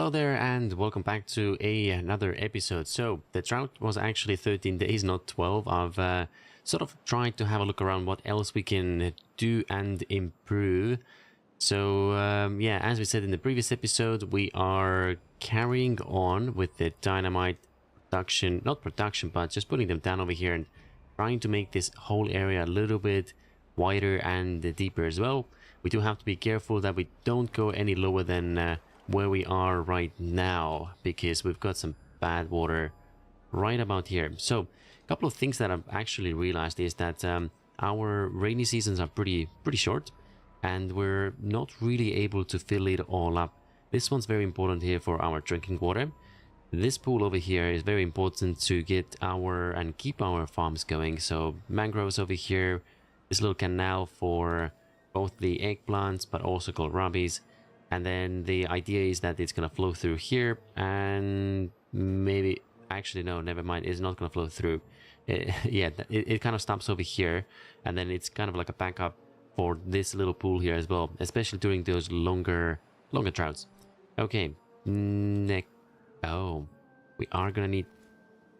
Hello there and welcome back to another episode. So the drought was actually 13 days, not 12. I've sort of tried to have a look around what else we can do and improve. So yeah, as we said in the previous episode, we are carrying on with the dynamite production, not production, but just putting them down over here and trying to make this whole area a little bit wider and deeper as well. We do have to be careful that we don't go any lower than where we are right now, because we've got some bad water right about here. So a couple of things that I've actually realized is that our rainy seasons are pretty short, and we're not really able to fill it all up. This one's very important here for our drinking water. This pool over here is very important to get our and keep our farms going. So mangroves over here, this little canal for both the eggplants but also kohlrabies. And then the idea is that it's going to flow through here, and maybe, actually no, never mind, it's not going to flow through. It kind of stops over here, and then it's kind of like a backup for this little pool here as well, especially during those longer droughts. Okay, next. Oh, we are going to need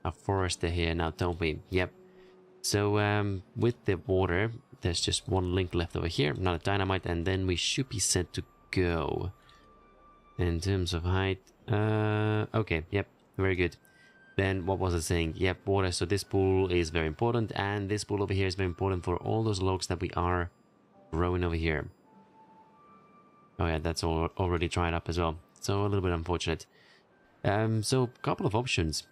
a forester here now, don't we? Yep. So with the water, there's just one link left over here, not a dynamite, and then we should be set to go. In terms of height, okay, yep, very good. Then what was I saying? Yep, water. So this pool is very important, and this pool over here is very important for all those logs that we are growing over here. Oh yeah, that's all already dried up as well, so a little bit unfortunate. So a couple of options.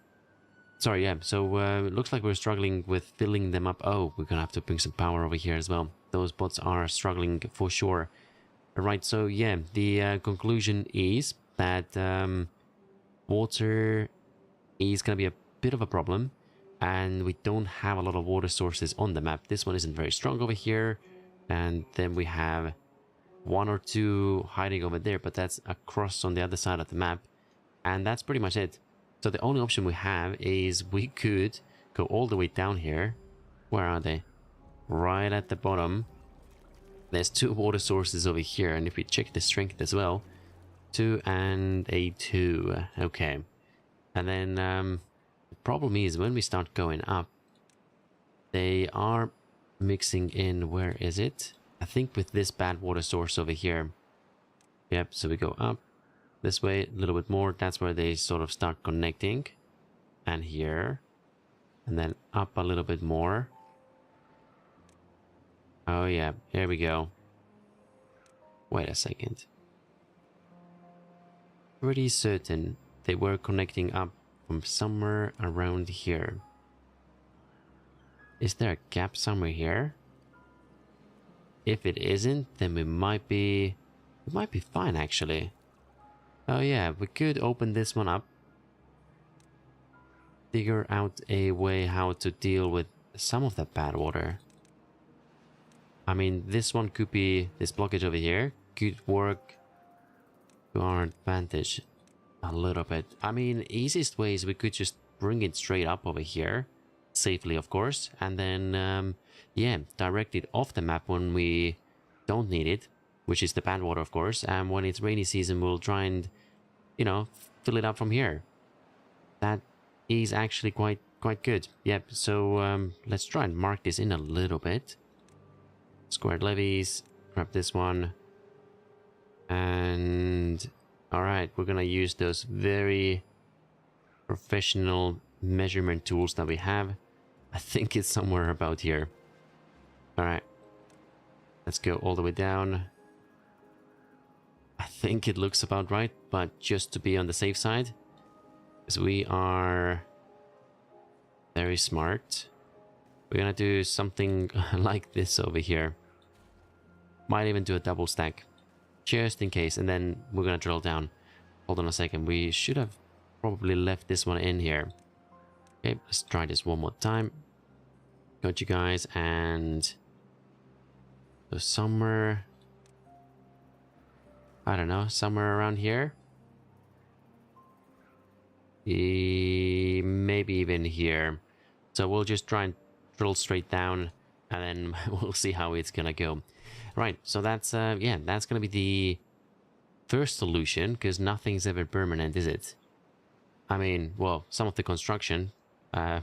Sorry, yeah, so it looks like we're struggling with filling them up. Oh, we're gonna have to bring some power over here as well. Those bots are struggling for sure. Right, so yeah, the conclusion is that water is going to be a bit of a problem, and we don't have a lot of water sources on the map. This one isn't very strong over here, and then we have one or two hiding over there, but that's across on the other side of the map, and that's pretty much it. So the only option we have is we could go all the way down here. Where are they? Right at the bottom. There's two water sources over here, and if we check the strength as well, 2 and a 2. Okay. And then the problem is when we start going up, they are mixing in, where is it? I think with this bad water source over here. Yep, so we go up this way a little bit more. That's where they sort of start connecting. And here. And then up a little bit more. Oh yeah, here we go. Wait a second. Pretty certain they were connecting up from somewhere around here. Is there a gap somewhere here? If it isn't, then we might be fine actually. Oh yeah, we could open this one up. Figure out a way how to deal with some of that bad water. I mean, this one could be, this blockage over here could work to our advantage a little bit. I mean, easiest way is we could just bring it straight up over here, safely of course, and then, yeah, direct it off the map when we don't need it, which is the bad water of course, and when it's rainy season we'll try and, you know, fill it up from here. That is actually quite good. Yep, so let's try and mark this in a little bit. Squared levees, grab this one, and alright, we're gonna use those very professional measurement tools that we have. I think it's somewhere about here. Alright, let's go all the way down. I think it looks about right, but just to be on the safe side, because we are very smart, we're gonna do something like this over here. Might even do a double stack, just in case, and then we're gonna drill down. Hold on a second, we should have probably left this one in here. Okay, let's try this one more time. Got you guys, and so somewhere, I don't know, somewhere around here. Maybe even here. So we'll just try and drill straight down, and then we'll see how it's gonna go. Right, so that's yeah, that's gonna be first solution, because nothing's ever permanent, is it? I mean, well, some of the construction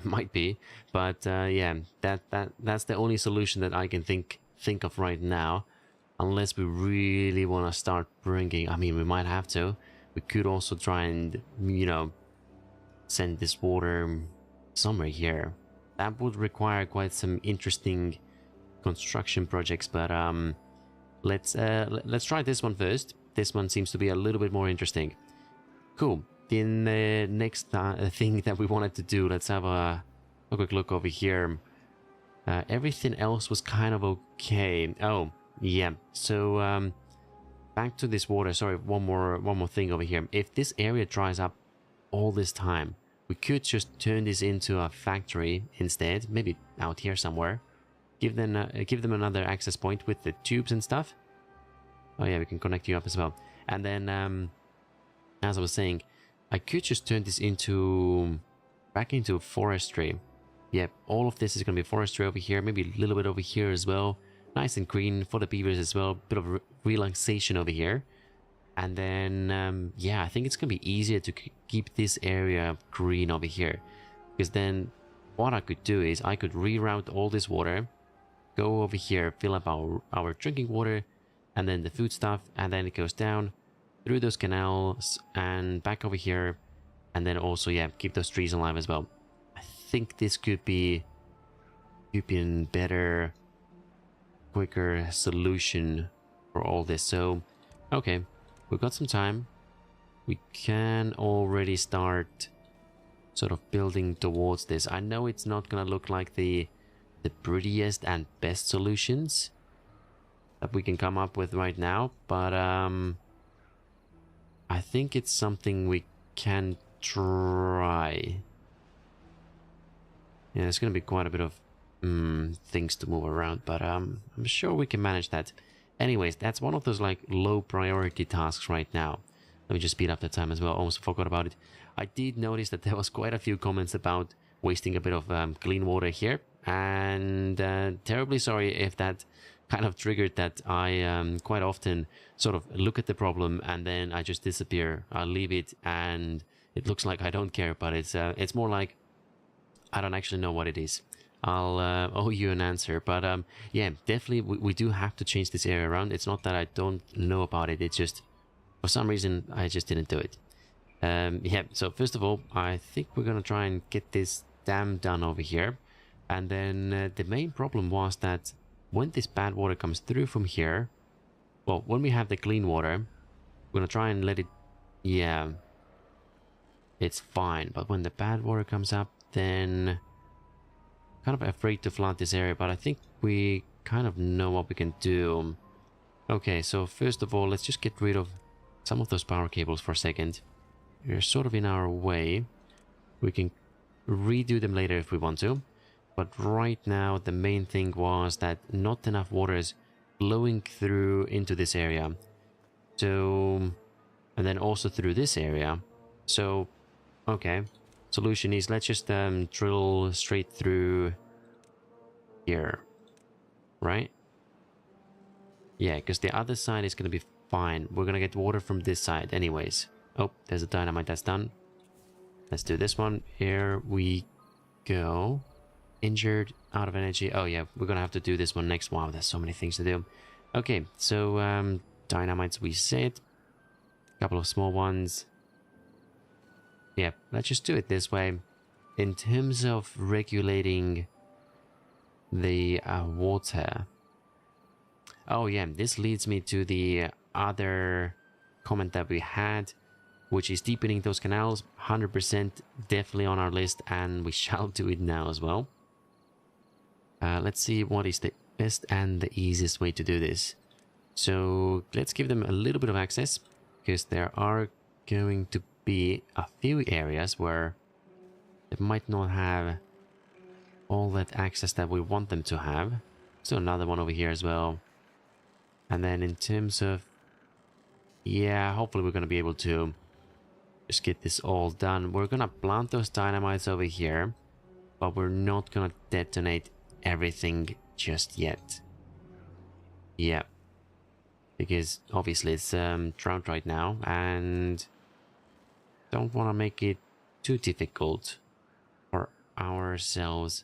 might be, but yeah, that's the only solution that I can think of right now, unless we really want to start bringing. I mean, we might have to. We could also try and, you know, send this water somewhere here. That would require quite some interesting construction projects, but let's try this one first. This one seems to be a little bit more interesting. Cool. In the next thing that we wanted to do, let's have a quick look over here. Everything else was kind of okay. Oh, yeah. So back to this water. Sorry, one more thing over here. If this area dries up all this time, we could just turn this into a factory instead. Maybe out here somewhere. Give them another access point with the tubes and stuff. Oh yeah, we can connect you up as well. And then, as I was saying, I could just turn this back into forestry. Yep, all of this is going to be forestry over here. Maybe a little bit over here as well. Nice and green for the beavers as well. Bit of relaxation over here. And then, yeah, I think it's going to be easier to keep this area green over here. Because then what I could do is I could reroute all this water. Go over here, fill up our drinking water. And then the food stuff. And then it goes down through those canals and back over here, and then also, yeah, keep those trees alive as well. I think this could be a better, quicker solution for all this. So, okay, we've got some time. We can already start sort of building towards this. I know it's not gonna look like the prettiest and best solutions that we can come up with right now, but I think it's something we can try. Yeah, there's going to be quite a bit of things to move around, but I'm sure we can manage that. Anyways, that's one of those like low priority tasks right now. Let me just speed up the time as well. Almost forgot about it. I did notice that there was quite a few comments about wasting a bit of clean water here, and terribly sorry if that kind of triggered that. I quite often sort of look at the problem and then I just disappear. I leave it and it looks like I don't care, but it's more like I don't actually know what it is. I'll owe you an answer, but yeah, definitely we do have to change this area around. It's not that I don't know about it, it's just for some reason I just didn't do it. Yeah, so first of all, I think we're gonna try and get this dam done over here, and then the main problem was that when this bad water comes through from here, well, when we have the clean water, we're gonna try and let it, yeah, it's fine. But when the bad water comes up, then kind of afraid to flood this area, but I think we kind of know what we can do. Okay, so first of all, let's just get rid of some of those power cables for a second. They're sort of in our way. We can redo them later if we want to. But right now, the main thing was that not enough water is flowing through into this area. So, and then also through this area. So, okay. Solution is let's just drill straight through here. Right? Yeah, because the other side is going to be fine. We're going to get water from this side anyways. Oh, there's a dynamite that's done. Let's do this one. Here we go. Injured, out of energy. Oh yeah, we're gonna have to do this one next. Wow, there's so many things to do. Okay, so dynamites we said. A couple of small ones. Yeah, let's just do it this way. In terms of regulating the water. Oh yeah, this leads me to the other comment that we had, which is deepening those canals. 100% definitely on our list, and we shall do it now as well. Let's see what is the best and the easiest way to do this. So let's give them a little bit of access, because there are going to be a few areas where they might not have all that access that we want them to have. So another one over here as well. And then in terms of, yeah, hopefully we're going to be able to just get this all done. We're going to plant those dynamites over here, but we're not going to detonate everything just yet. Yeah. because obviously it's drought right now, and don't want to make it too difficult for ourselves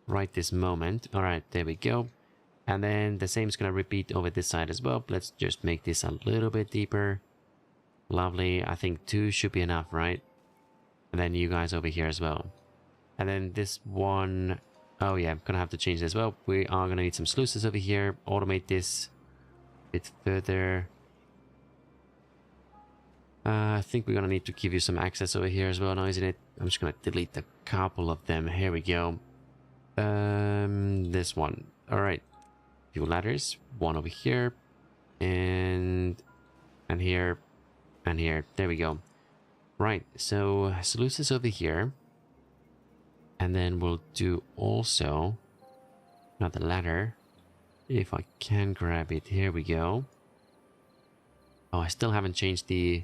right this moment. All right, there we go. And then the same is going to repeat over this side as well. Let's just make this a little bit deeper. Lovely. I think 2 should be enough, right? And then you guys over here as well. And then this one, oh yeah, I'm gonna have to change this as well. We are gonna need some sluices over here. Automate this a bit further. I think we're gonna need to give you some access over here as well now, isn't it? I'm just gonna delete a couple of them. Here we go. This one. All right. Few ladders. One over here, and here, and here. There we go. Right. So sluices over here, and then we'll do also another ladder. If I can grab it. Here we go. Oh, I still haven't changed the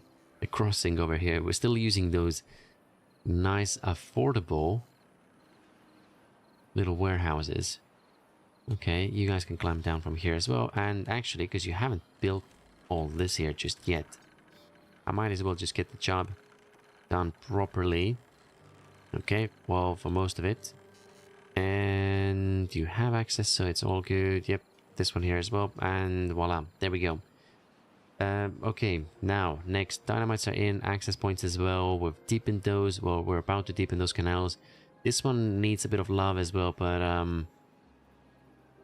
crossing over here. We're still using those nice, affordable little warehouses. Okay, you guys can climb down from here as well. And actually, because you haven't built all this here just yet, I might as well just get the job done properly. Okay, well, for most of it. And you have access, so it's all good. Yep, this one here as well. And voila, there we go. Okay, now, next, dynamites are in, access points as well. We've deepened those. Well, we're about to deepen those canals. This one needs a bit of love as well, but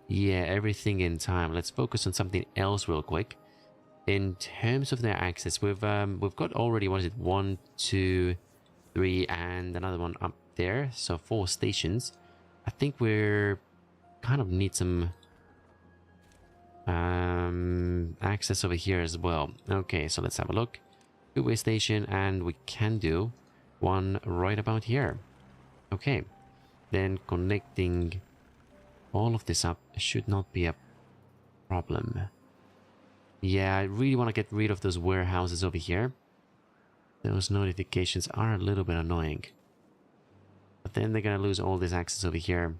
yeah, everything in time. Let's focus on something else real quick. In terms of their access, we've got already, what is it, 1, 2, 3, and another one up there. So 4 stations. I think we're kind of need some access over here as well. Okay, so let's have a look. 2-way station, and we can do one right about here. Okay, then connecting all of this up should not be a problem. Yeah, I really want to get rid of those warehouses over here. Those notifications are a little bit annoying. But then they're gonna lose all this access over here.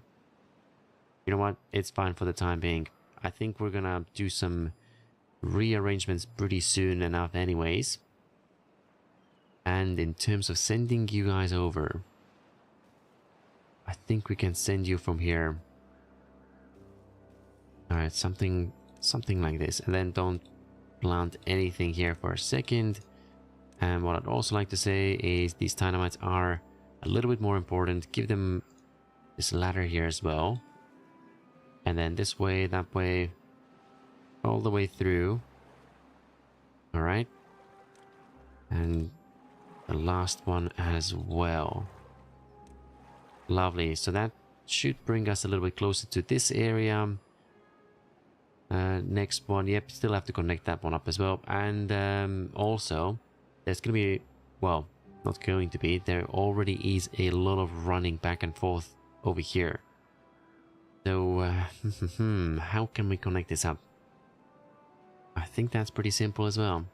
You know what? It's fine for the time being. I think we're gonna do some rearrangements pretty soon enough anyways. And in terms of sending you guys over, I think we can send you from here. Alright, something like this. And then don't plant anything here for a second. And what I'd also like to say is these dynamites are a little bit more important. Give them this ladder here as well. And then this way, that way, all the way through. Alright. And the last one as well. Lovely. So that should bring us a little bit closer to this area. Next one, yep, still have to connect that one up as well. And also, there's going to be, well, not going to be, there already is a lot of running back and forth over here. So, how can we connect this up? I think that's pretty simple as well.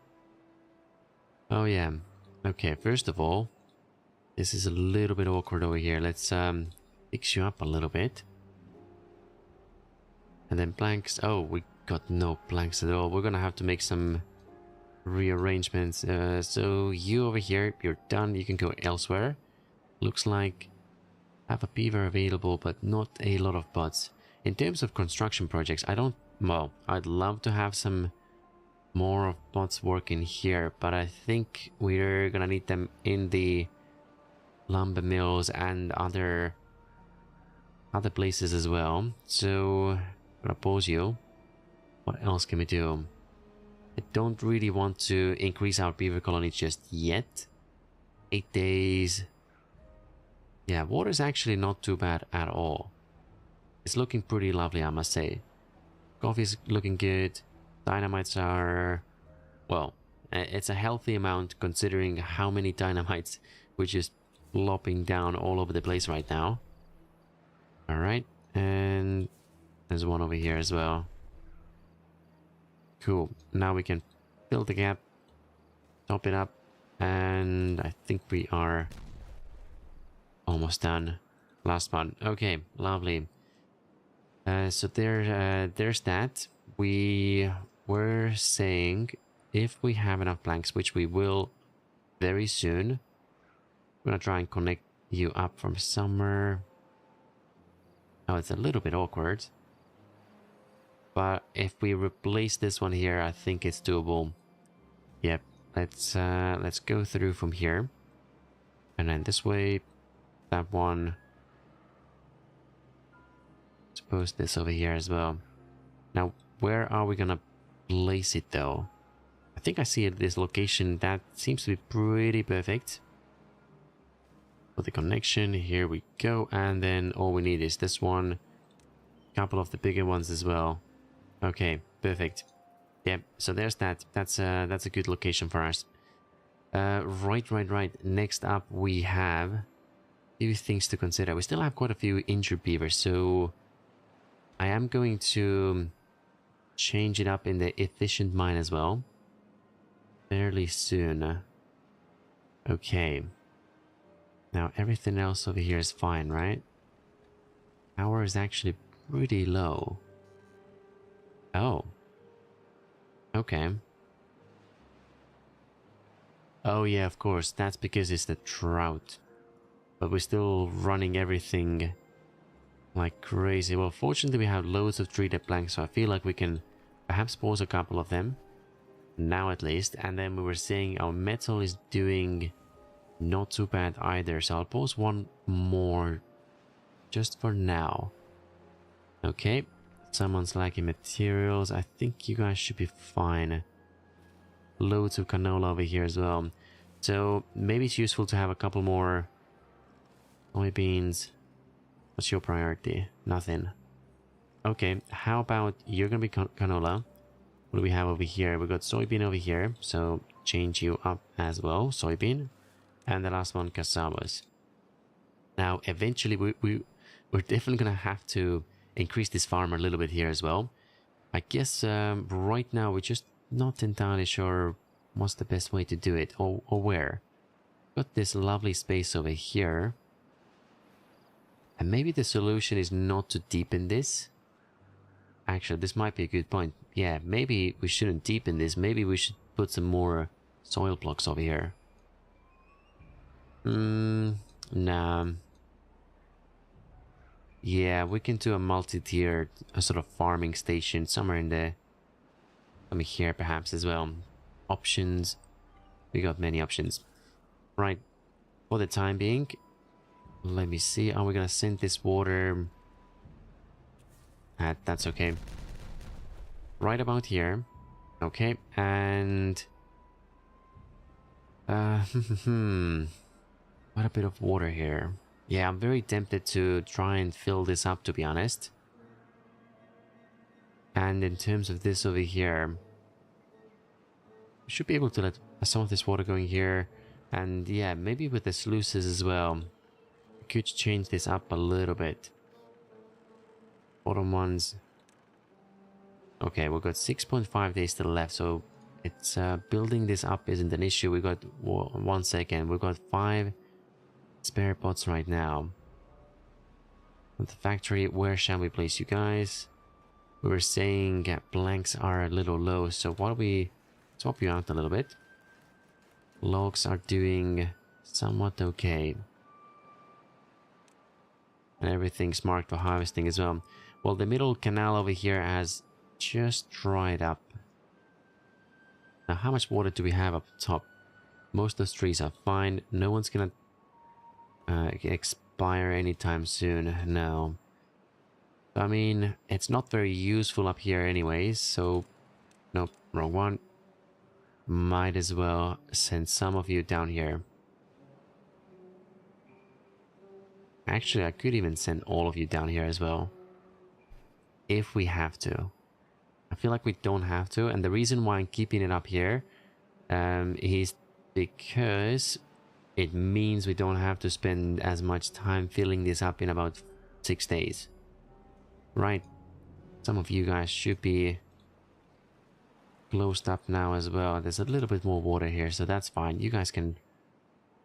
Oh yeah, okay, first of all, this is a little bit awkward over here. Let's fix you up a little bit. And then planks. Oh, we got no planks at all. We're gonna have to make some rearrangements. So you over here, you're done. You can go elsewhere. Looks like I have a beaver available, but not a lot of bots. In terms of construction projects, well, I'd love to have some more of bots working here, but I think we're gonna need them in the lumber mills and other places as well. So I'm gonna pause you. What else can we do? I don't really want to increase our beaver colony just yet. 8 days. Yeah, water is actually not too bad at all. It's looking pretty lovely, I must say. Coffee's looking good. Dynamites are, well, it's a healthy amount considering how many dynamites we're just lopping down all over the place right now. Alright, and there's one over here as well. Cool. Now we can fill the gap, top it up, and I think we are almost done. Last one. Okay, lovely. So there's that. We we're saying if we have enough planks, which we will very soon, we're gonna try and connect you up from somewhere. Now it's a little bit awkward, but if we replace this one here, I think it's doable. Yep, let's go through from here, and then this way, that one. Suppose this over here as well. Now, where are we gonna place it though? I think I see this location that seems to be pretty perfect. For the connection, here we go, and then all we need is this one, a couple of the bigger ones as well. Okay, perfect. Yep, so there's that. That's a good location for us. Right. Next up, we have a few things to consider. We still have quite a few injured beavers, so I am going to change it up in the efficient mine as well fairly soon. Okay. Now everything else over here is fine, right? Power is actually pretty low. Oh. Okay. Oh yeah, of course. That's because it's the drought. But we're still running everything like crazy. Well, fortunately we have loads of treated planks, so I feel like we can perhaps pause a couple of them. Now at least. And then we were saying our metal is doing not too bad either, so I'll pause one more just for now. Okay, someone's lacking materials. I think you guys should be fine. Loads of canola over here as well, so maybe it's useful to have a couple more soybeans. What's your priority? Nothing. Okay, how about you're gonna be canola. What do we have over here? We got soybean over here, so change you up as well, soybean. And the last one, cassavas. Now, eventually, we're definitely going to have to increase this farm a little bit here as well. I guess right now, we're just not entirely sure what's the best way to do it, or where. Got this lovely space over here. And maybe the solution is not to deepen this. Actually, this might be a good point. Yeah, maybe we shouldn't deepen this. Maybe we should put some more soil blocks over here. Nah. Yeah, we can do a multi-tiered sort of farming station somewhere in the... Let me here perhaps as well. Options. We got many options. Right. For the time being, let me see. Are we gonna send this water? That's okay. Right about here. Okay, and... Quite a bit of water here. Yeah, I'm very tempted to try and fill this up, to be honest. And in terms of this over here, we should be able to let some of this water going here. And yeah, maybe with the sluices as well, we could change this up a little bit. Bottom ones. Okay, we've got 6.5 days still left, so it's building this up isn't an issue. We got 1 second. We've got 5 spare pots right now. At the factory, where shall we place you guys? We were saying blanks are a little low, so why don't we swap you out a little bit? Logs are doing somewhat okay. And everything's marked for harvesting as well. Well, the middle canal over here has just dried up. Now, how much water do we have up top? Most of those trees are fine. No one's gonna expire anytime soon. No. I mean, it's not very useful up here anyways, so... Nope, wrong one. Might as well send some of you down here. Actually, I could even send all of you down here as well. If we have to. I feel like we don't have to, and the reason why I'm keeping it up here is because it means we don't have to spend as much time filling this up in about 6 days. Right. Some of you guys should be closed up now as well. There's a little bit more water here, so that's fine. You guys can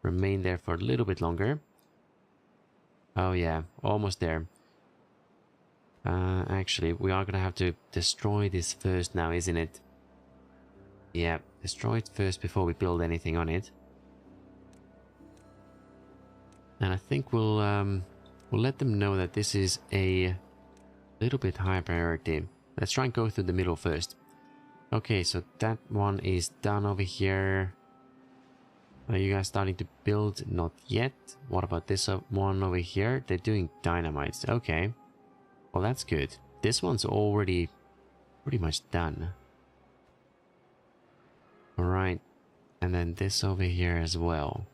remain there for a little bit longer. Oh yeah, almost there. Actually, we are gonna have to destroy this first now, isn't it? Yeah, destroy it first before we build anything on it. And I think we'll let them know that this is a little bit higher priority. Let's try and go through the middle first. Okay, so that one is done over here. Are you guys starting to build? Not yet. What about this one over here? They're doing dynamites. Okay. Well, that's good. This one's already pretty much done. Alright. And then this over here as well.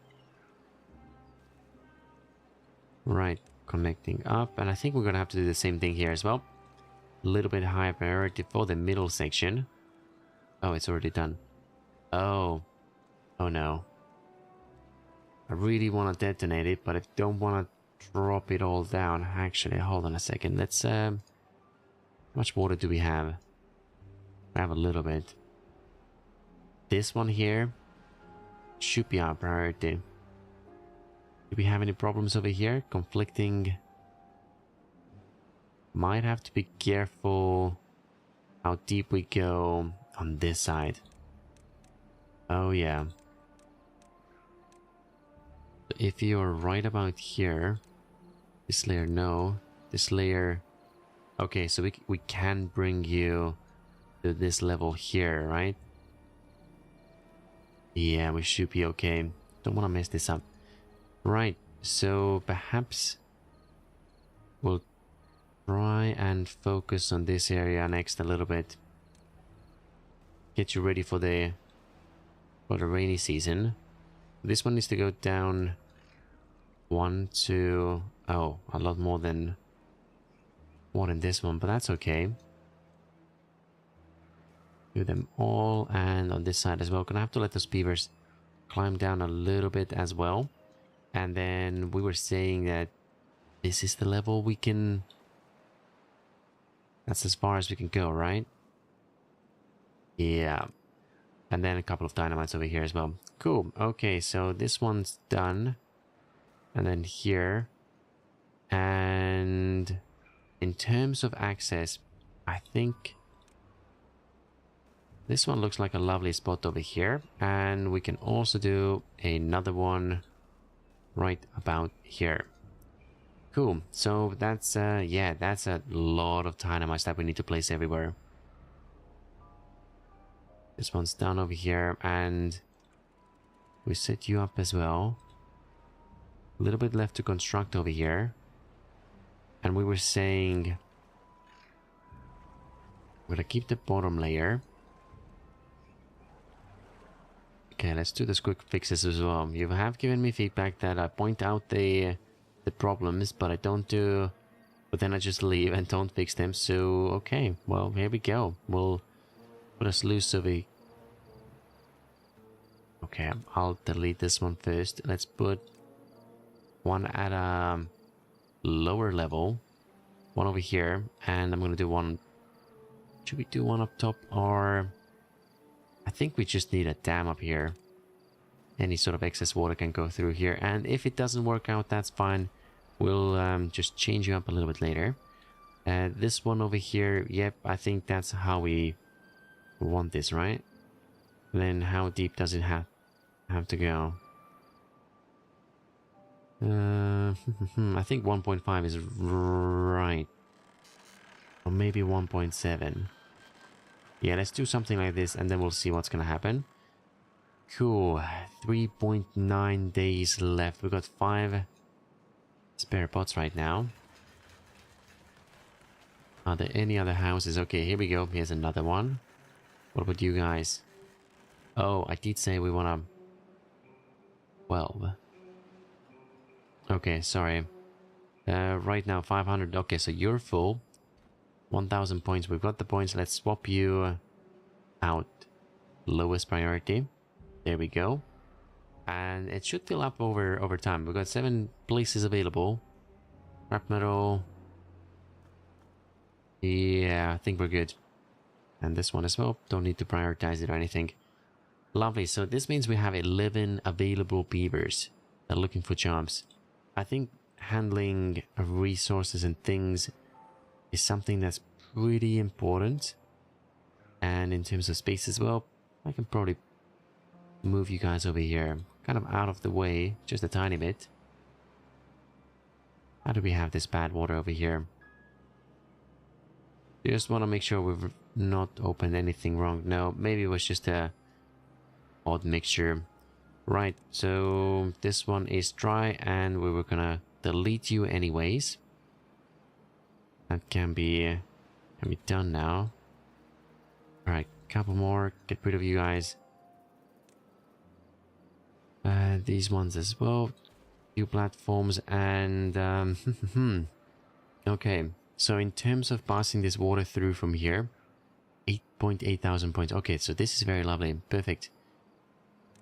Right. Connecting up. And I think we're going to have to do the same thing here as well. A little bit higher priority for the middle section. Oh, it's already done. Oh. Oh no. I really want to detonate it, but I don't want to drop it all down. Actually, hold on a second. Let's, how much water do we have? We have a little bit. This one here should be our priority. Do we have any problems over here? Conflicting. Might have to be careful how deep we go on this side. Oh, yeah. If you're right about here, this layer, no. This layer, okay, so we can bring you to this level here, right? Yeah, we should be okay. Don't want to mess this up. Right, so perhaps we'll try and focus on this area next a little bit. Get you ready for the rainy season. This one needs to go down 1, 2, oh, a lot more than this one, but that's okay. Do them all, and on this side as well. Gonna have to let those beavers climb down a little bit as well. And then we were saying that this is the level we can... That's as far as we can go, right? Yeah. And then a couple of dynamites over here as well. Cool. Okay, so this one's done. And then here. And in terms of access, I think this one looks like a lovely spot over here. And we can also do another one right about here. Cool. So that's, yeah, that's a lot of dynamites that we need to place everywhere. This one's done over here, and we set you up as well. A little bit left to construct over here. And we were saying we're gonna keep the bottom layer. Okay, let's do this quick fixes as well. You have given me feedback that I point out the problems, but I don't do... But then I just leave and don't fix them. So, okay, well, here we go. We'll put a sluice over... Okay, I'll delete this one first. Let's put one at a lower level. One over here. And I'm gonna do one... Should we do one up top, or... I think we just need a dam up here. Any sort of excess water can go through here. And if it doesn't work out, that's fine. We'll just change you up a little bit later. This one over here, yep, I think that's how we want this, right? And then how deep does it have to go? I think 1.5 is right. Or maybe 1.7. Yeah, let's do something like this, and then we'll see what's gonna happen. Cool. 3.9 days left. We've got 5 spare pots right now. Are there any other houses? Okay, here we go. Here's another one. What about you guys? Oh, I did say we want to... 12. Okay, sorry. Right now, 500. Okay, so you're full. 1,000 points. We've got the points. Let's swap you out. Lowest priority. There we go. And it should fill up over time. We've got 7 places available. Scrap metal. Yeah, I think we're good. And this one as well. Don't need to prioritize it or anything. Lovely. So this means we have 11 available beavers that are looking for jobs. I think handling resources and things is something that's pretty important. And in terms of space as well, I can probably move you guys over here, kind of out of the way, just a tiny bit. How do we have this bad water over here? Just want to make sure we've not opened anything wrong. No, maybe it was just a odd mixture. Right, so this one is dry and we were gonna delete you anyways. That can be done now. Alright, couple more, get rid of you guys. These ones as well. Few platforms and okay, so in terms of passing this water through from here, 8.8 thousand points. Okay, so this is very lovely. Perfect.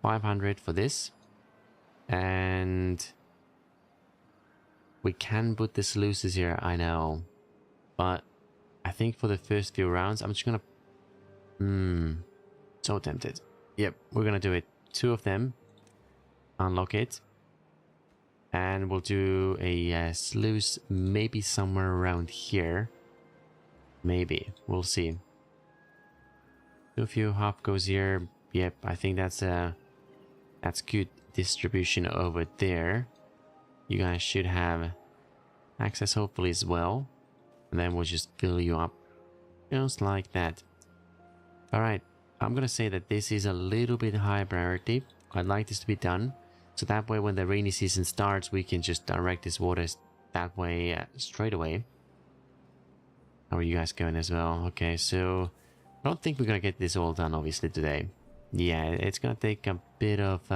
500 for this. And we can put the sluices here, I know. But I think for the first few rounds, I'm just gonna... so tempted. Yep, we're gonna do it. 2 of them. Unlock it. And we'll do a sluice maybe somewhere around here. Maybe. We'll see. A few hop goes here. Yep, I think that's good distribution over there. You guys should have access hopefully as well. And then we'll just fill you up. Just like that. Alright, I'm gonna say that this is a little bit high priority. I'd like this to be done. So that way when the rainy season starts, we can just direct this water that way straight away. How are you guys going as well? Okay, so I don't think we're gonna get this all done obviously today. Yeah, it's gonna take a bit of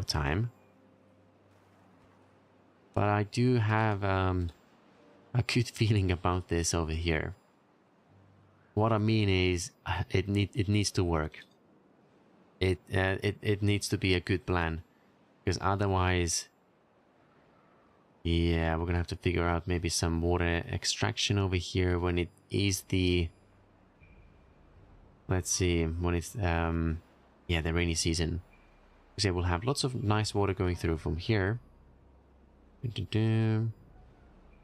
time. But I do have a good feeling about this over here. What I mean is, it needs to work. It needs to be a good plan, because otherwise, yeah, we're gonna have to figure out maybe some water extraction over here when it is the, let's see, when it's yeah, the rainy season. Because yeah, we'll have lots of nice water going through from here.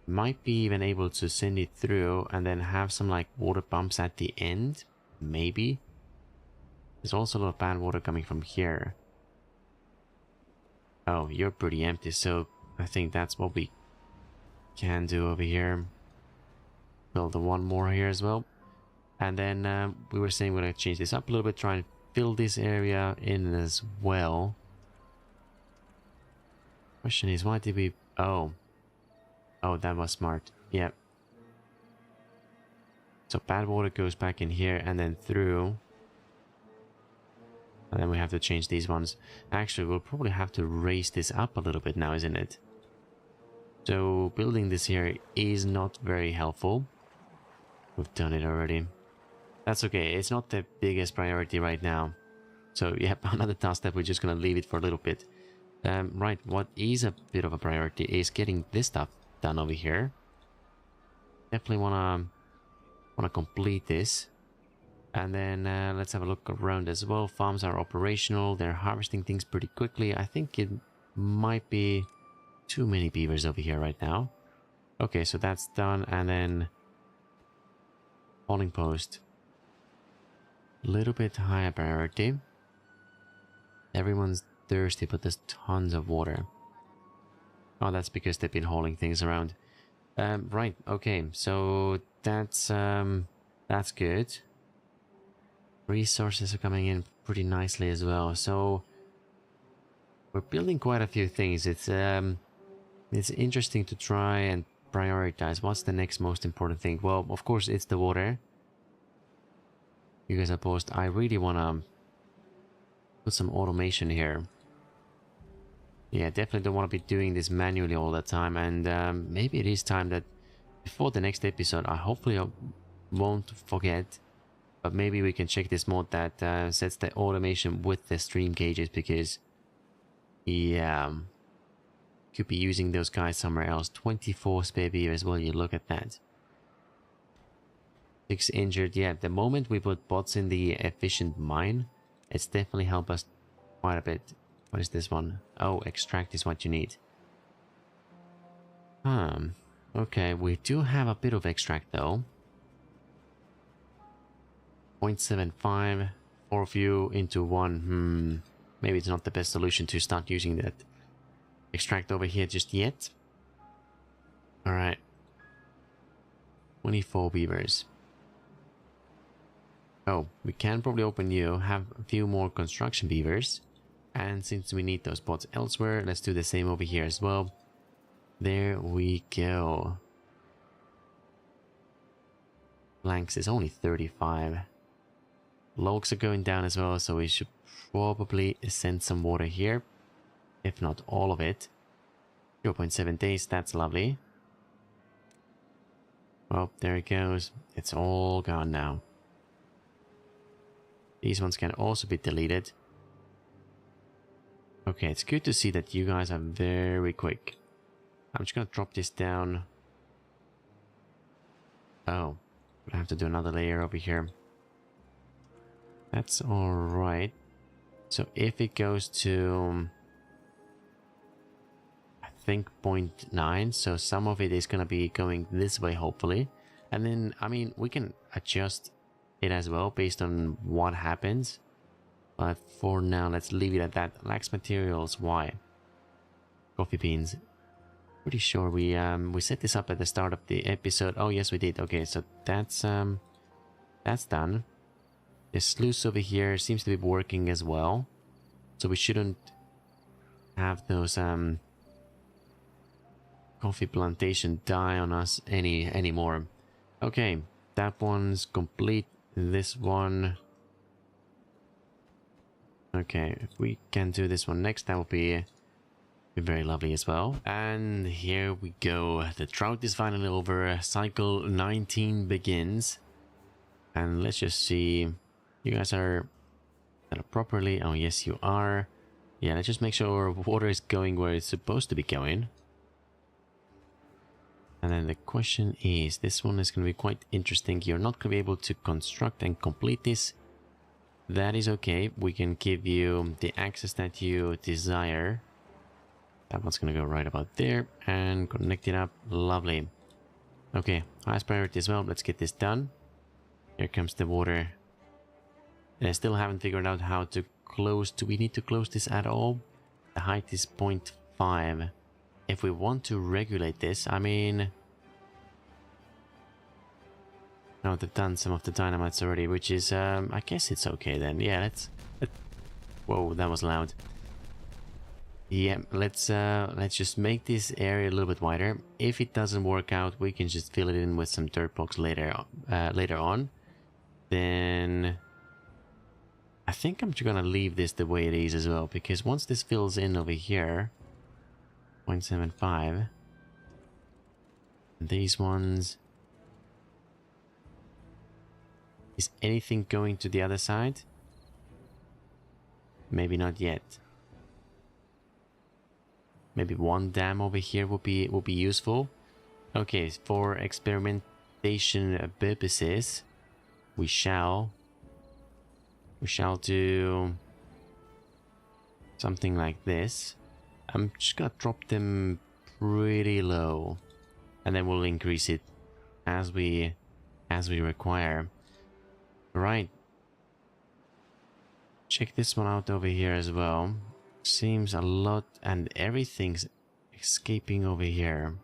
Might be even able to send it through and then have some like water pumps at the end, maybe. There's also a lot of bad water coming from here. Oh, you're pretty empty, so I think that's what we can do over here. Build the one more here as well. And then we were saying we're going to change this up a little bit, try and fill this area in as well. Question is, why did we... Oh, that was smart. Yep. So bad water goes back in here and then through. And then we have to change these ones. Actually, we'll probably have to raise this up a little bit now, isn't it? So building this here is not very helpful. We've done it already. That's okay. It's not the biggest priority right now. So yeah, another task that we're just going to leave it for a little bit. Right, what is a bit of a priority is getting this stuff done over here. Definitely wanna complete this. And then let's have a look around as well. Farms are operational. They're harvesting things pretty quickly. I think it might be too many beavers over here right now. Okay, so that's done. And then hauling post. A little bit higher priority. Everyone's thirsty, but there's tons of water. Oh, that's because they've been hauling things around. Right, okay, so that's good. Resources are coming in pretty nicely as well. So we're building quite a few things. It's interesting to try and prioritize. What's the next most important thing? Well, of course, it's the water. You guys are post. I really want to put some automation here. Yeah, definitely don't want to be doing this manually all the time. And maybe it is time that before the next episode, I hopefully won't forget. But maybe we can check this mod that sets the automation with the stream gauges, because yeah, could be using those guys somewhere else. 24 spare beer as well. You look at that. 6 injured. Yeah, the moment we put bots in the efficient mine, it's definitely helped us quite a bit. What is this one? Oh, extract is what you need. Okay, we do have a bit of extract though. 0.75, 4 of you into one. Maybe it's not the best solution to start using that extract over here just yet. Alright. 24 beavers. Oh, we can probably open you, have a few more construction beavers. And since we need those pots elsewhere, let's do the same over here as well. There we go. Planks is only 35. Logs are going down as well, so we should probably send some water here. If not all of it. 0.7 days, that's lovely. Well, there it goes. It's all gone now. These ones can also be deleted. Okay, it's good to see that you guys are very quick. I'm just gonna drop this down. Oh, I have to do another layer over here. That's alright. So if it goes to, I think 0.9, so some of it is gonna be going this way hopefully. And then, I mean, we can adjust it as well based on what happens. But for now, let's leave it at that. Lacks materials, why? Coffee beans. Pretty sure we set this up at the start of the episode. Oh yes, we did. Okay, so that's done. The sluice over here seems to be working as well, so we shouldn't have those coffee plantation die on us anymore. Okay, that one's complete. This one. Okay, if we can do this one next, that will be very lovely as well. And here we go. The drought is finally over. Cycle 19 begins. And let's just see. You guys are set up properly. Oh, yes, you are. Yeah, let's just make sure water is going where it's supposed to be going. And then the question is, this one is going to be quite interesting. You're not going to be able to construct and complete this. That is okay. We can give you the access that you desire. That one's going to go right about there and connect it up. Lovely. Okay, highest priority as well. Let's get this done. Here comes the water. And I still haven't figured out how to close. Do we need to close this at all? The height is 0.5. If we want to regulate this, I mean... No, they've done some of the dynamites already, which is, I guess it's okay then. Yeah, let's whoa, that was loud. Yeah, let's just make this area a little bit wider. If it doesn't work out, we can just fill it in with some dirt blocks later on. Then I think I'm just gonna leave this the way it is as well, because once this fills in over here, 0.75, these ones. Is anything going to the other side? Maybe not yet. Maybe one dam over here will be useful. Okay, for experimentation purposes, we shall do something like this. I'm just gonna drop them pretty low, and then we'll increase it as we require. Right. Check this one out over here as well. Seems a lot, and everything's escaping over here.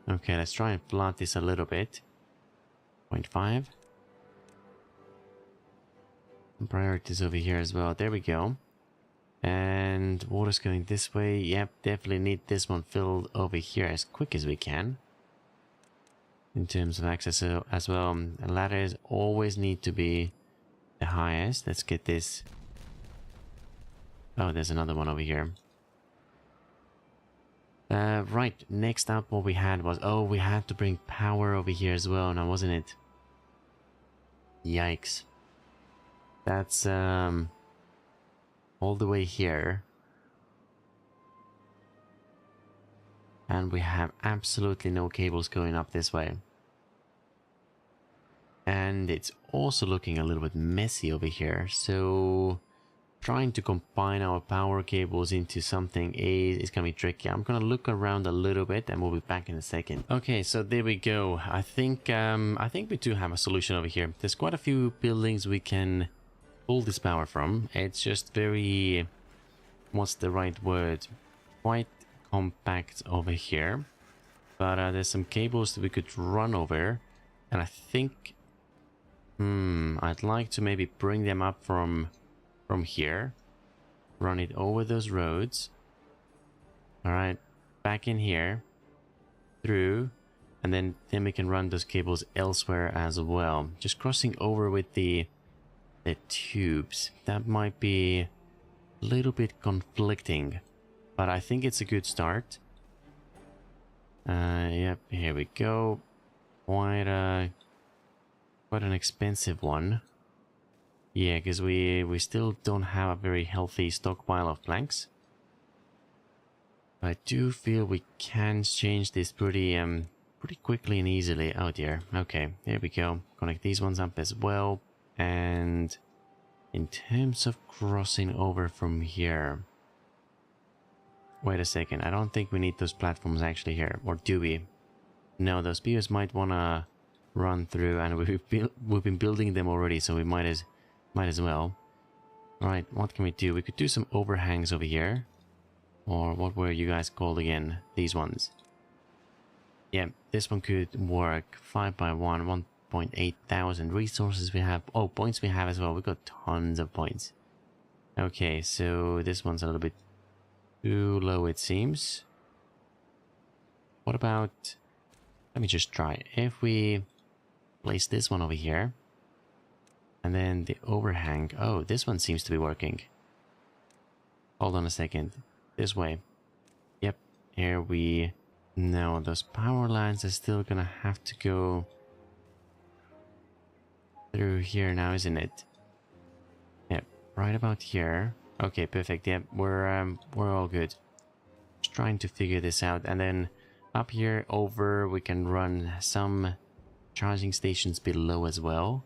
Okay, let's try and flood this a little bit. 0.5. Priorities over here as well. There we go. And water's going this way. Yep, definitely need this one filled over here as quick as we can. In terms of access as well, ladders always need to be the highest. Let's get this. Oh, there's another one over here. Right, next up what we had was, oh, we had to bring power over here as well now, wasn't it? Yikes. That's all the way here. And we have absolutely no cables going up this way. And it's also looking a little bit messy over here. So trying to combine our power cables into something is going to be tricky. I'm going to look around a little bit and we'll be back in a second. Okay, so there we go. I think we do have a solution over here. There's quite a few buildings we can pull this power from. It's just very, what's the right word? Quite compact over here. But there's some cables that we could run over. And I think, I'd like to maybe bring them up from here. Run it over those roads. Alright, back in here. Through. And then we can run those cables elsewhere as well. Just crossing over with the tubes. That might be a little bit conflicting. But I think it's a good start. Yep, here we go. Quite an expensive one. Yeah, because we still don't have a very healthy stockpile of planks. I do feel we can change this pretty quickly and easily. Oh dear. Okay, here we go. Connect these ones up as well. And in terms of crossing over from here, wait a second. I don't think we need those platforms actually here, or do we? No, those spears might wanna run through, and we've been building them already, so we might as well. All right, what can we do? We could do some overhangs over here. Or what were you guys called again? These ones. Yeah, this one could work. 5 by 1, 1.8 thousand resources we have. Oh, points we have as well. We've got tons of points. Okay, so this one's a little bit too low, it seems. What about... Let me just try. If we place this one over here. And then the overhang. Oh, this one seems to be working. Hold on a second. This way. Yep, here we... No, those power lines are still gonna have to go through here now, isn't it? Yep, right about here. Okay, perfect. Yep, we're all good. Just trying to figure this out, and then up here over we can run some charging stations below as well.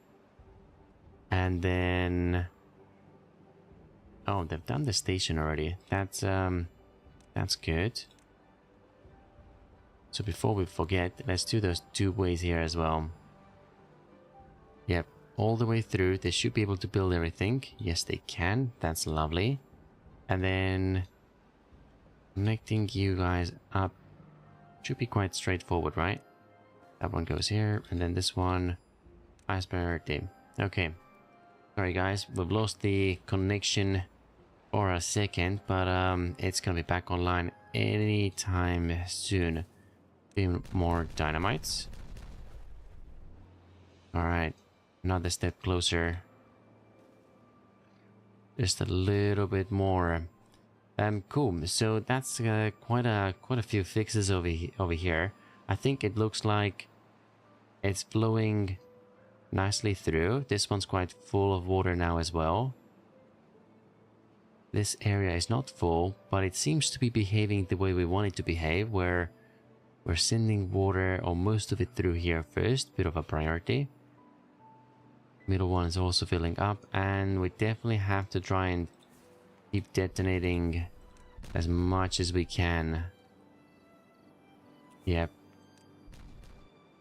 And then... Oh, they've done the station already. That's good. So before we forget, let's do those two ways here as well. Yep, all the way through. They should be able to build everything. Yes, they can. That's lovely. And then connecting you guys up should be quite straightforward, right? That one goes here, and then this one, highest priority. Okay. Sorry guys, we've lost the connection for a second, but it's gonna be back online anytime soon. Few more dynamites. Alright, another step closer. Just a little bit more. Cool. So that's quite a few fixes over here. I think it looks like it's flowing nicely through. This one's quite full of water now as well. This area is not full, but it seems to be behaving the way we want it to behave, where we're sending water or most of it through here first, bit of a priority. Middle one is also filling up, and we definitely have to try and keep detonating as much as we can. Yep.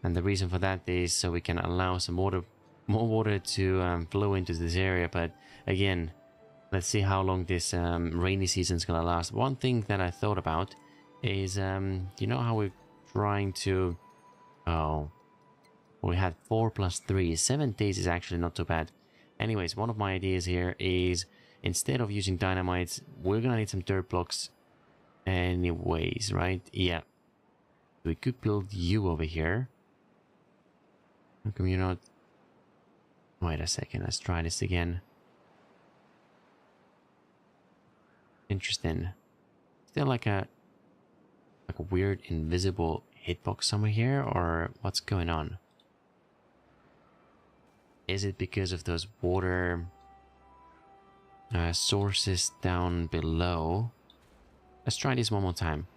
And the reason for that is so we can allow some more water to flow into this area. But again, let's see how long this rainy season is gonna last. One thing that I thought about is, you know how we're trying to... Oh, we had 4 plus 3. 7 days is actually not too bad. Anyways, one of my ideas here is, instead of using dynamites, we're gonna need some dirt blocks anyways, right? Yeah. We could build you over here. How come you're not... Wait a second, let's try this again. Interesting. Still like a weird invisible hitbox somewhere here, or what's going on? Is it because of those water sources down below? Let's try this one more time.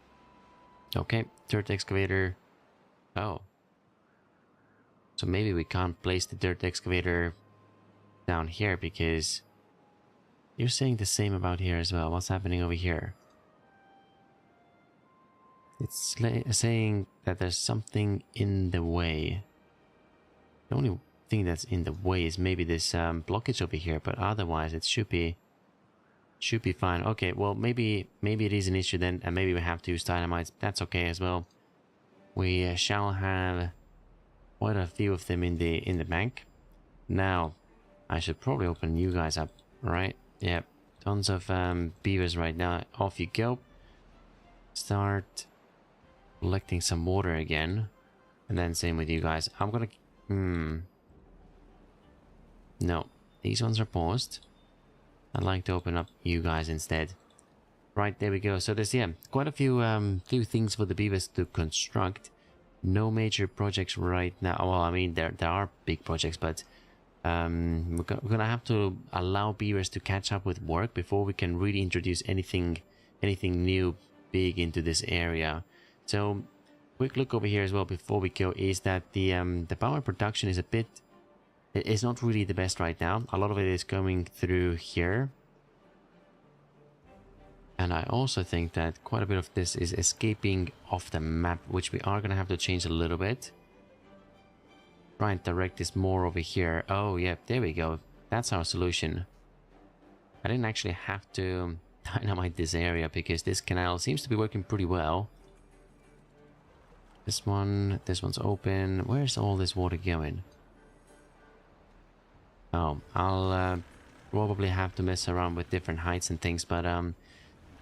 Okay, dirt excavator. Oh. So maybe we can't place the dirt excavator down here because you're saying the same about here as well. What's happening over here? It's saying that there's something in the way. The only thing that's in the way is maybe this blockage over here, but otherwise it should be fine. Okay, well, maybe it is an issue then, and maybe we have to use dynamites. That's okay as well. We shall have quite a few of them in the bank. Now, I should probably open you guys up, right? Yep, tons of beavers right now. Off you go. Start collecting some water again, and then same with you guys. I'm gonna no, these ones are paused. I'd like to open up you guys instead. Right, there we go. So there's quite a few things for the beavers to construct. No major projects right now. Well, I mean there are big projects, but we're gonna have to allow beavers to catch up with work before we can really introduce anything new big into this area. So quick look over here as well before we go is that the power production is it's not really the best right now. A lot of it is coming through here, and I also think that quite a bit of this is escaping off the map, which we are gonna have to change a little bit. Try and direct this more over here. Oh yeah, there we go. That's our solution. I didn't actually have to dynamite this area because this canal seems to be working pretty well. This one's open. Where's all this water going? Oh, I'll probably have to mess around with different heights and things, but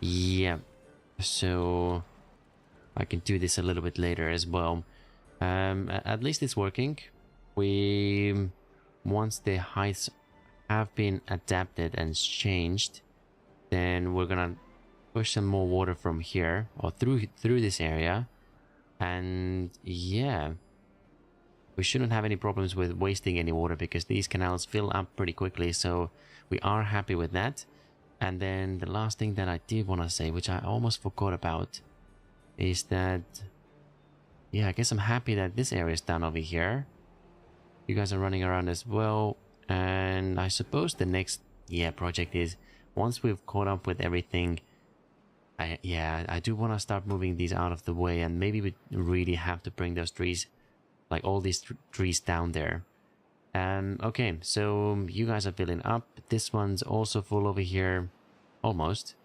yeah. So I can do this a little bit later as well. At least it's working. Once the heights have been adapted and changed, then we're gonna push some more water from here or through this area, and yeah, we shouldn't have any problems with wasting any water because these canals fill up pretty quickly, so we are happy with that. And then the last thing that I did want to say, which I almost forgot about, is that yeah, I guess I'm happy that this area is done over here. You guys are running around as well, and I suppose the next project is once we've caught up with everything. I do want to start moving these out of the way, and maybe we really have to bring those trees, like all these trees down there. Okay, so you guys are filling up. This one's also full over here, almost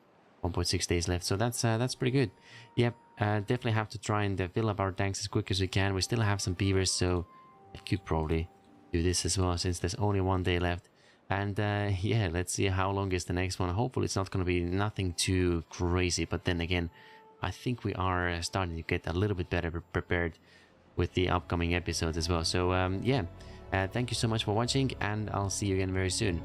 1.6 days left, so that's pretty good. Yep, definitely have to try and fill up our tanks as quick as we can. We still have some beavers, so I could probably do this as well since there's only 1 day left. And yeah, let's see how long is the next one. Hopefully it's not going to be nothing too crazy, but then again, I think we are starting to get a little bit better prepared with the upcoming episodes as well. So yeah, thank you so much for watching, and I'll see you again very soon.